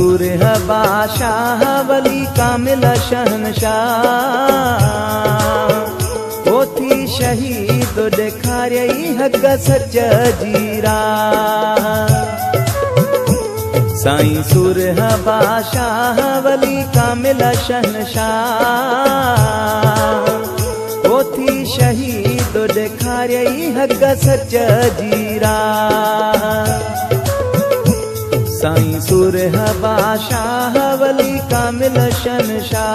सूर बादशाह वली कामिल शहनशाह ओथी शहीद ॾेखारियई हक़ सच जी राह। साईं सूर बादशाह वली कामिल शहनशाह ओथी शहीद ॾेखारियई हक़ सच जी राह। साईं सूर बादशाह वली कामिल शहनशाह।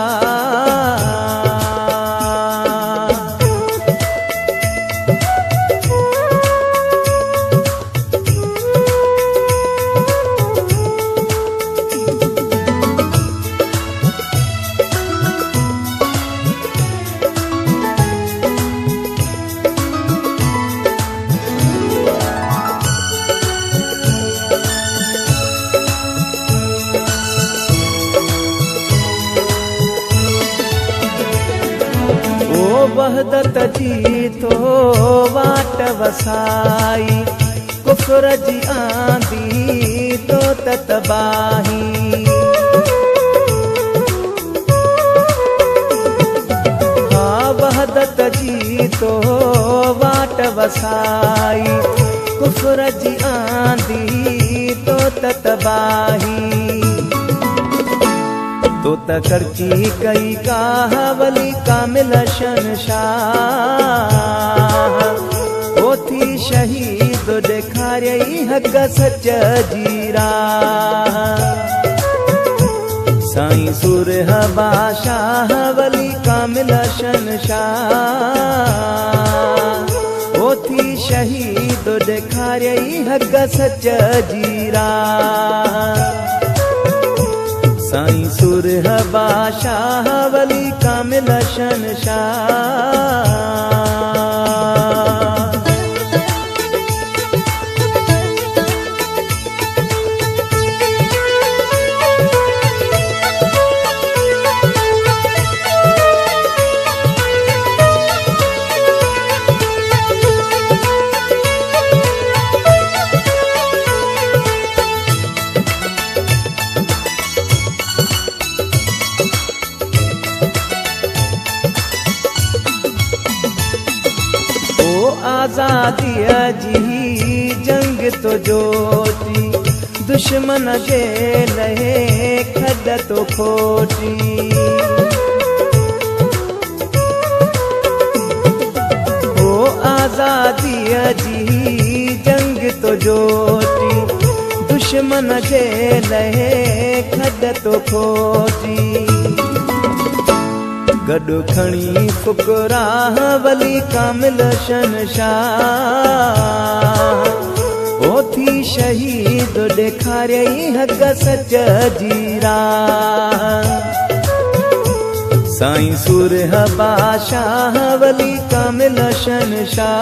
वहदत जी तो वाट वसाई कुफर जी आंधी तो तबाही। हाँ वहदत जी तो वाट वसाई कुफर जी आंधी तो तबाही। तो तकरची कई काहवली कामिल शहनशाह ओथी शहीद ॾेखारियई हक़ सच जी राह। साईं सूर बादशाह वली कामिल शहनशाह ओथी शहीद ॾेखारियई हक़ सच जी राह। साईं सूर बादशाह वली कामिल शहनशाह। आज़ादीअ जी जंग तो जोटी दुश्मन जे लहे खॾ तो खोटी। ओ आज़ादीअ जी जंग तो जोटी दुश्मन जे लहे खॾ तो खोटी। गॾु खणी फुकराह वली कामिल शहनशाह ओथी शहीद ॾेखारियई हक़ सच जी राह। साईं सूर बादशाह वली कामिल शहनशाह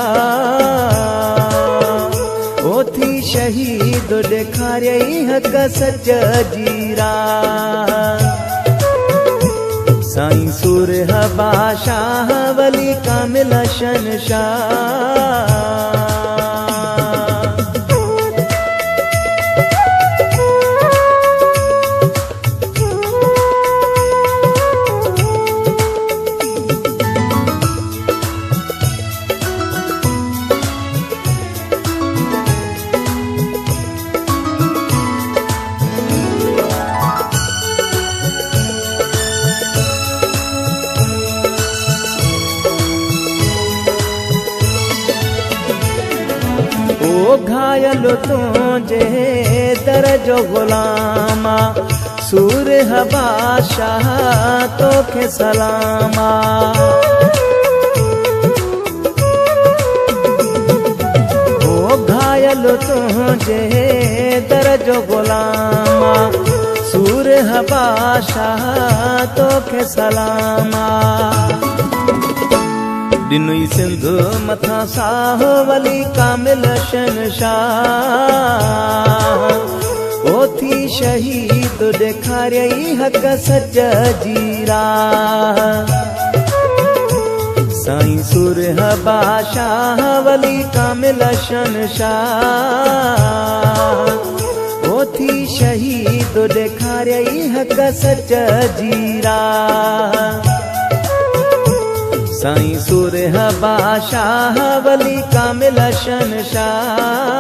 ओथी शहीद ॾेखारियई हक़ सच जी राह। साईं सूर बादशाह वली कामिल शहनशाह। घायल तुझे दर जो गुलामा सूर बादशाह तोखे सलामा। ओ घायल तुझे दर जो गुलामा सूर बादशाह तोखे सलामा। दिनुई सिंध मथा साह वली कामिल शहनशाह ओथी शहीद ॾेखारियई हक़ सच जी राह। साईं सूर बादशाह वली कामिल शहनशाह थी शहीद ॾेखारियई हक़ सच जीरा साईं सुरह बादशाह वली कामिल शनशाह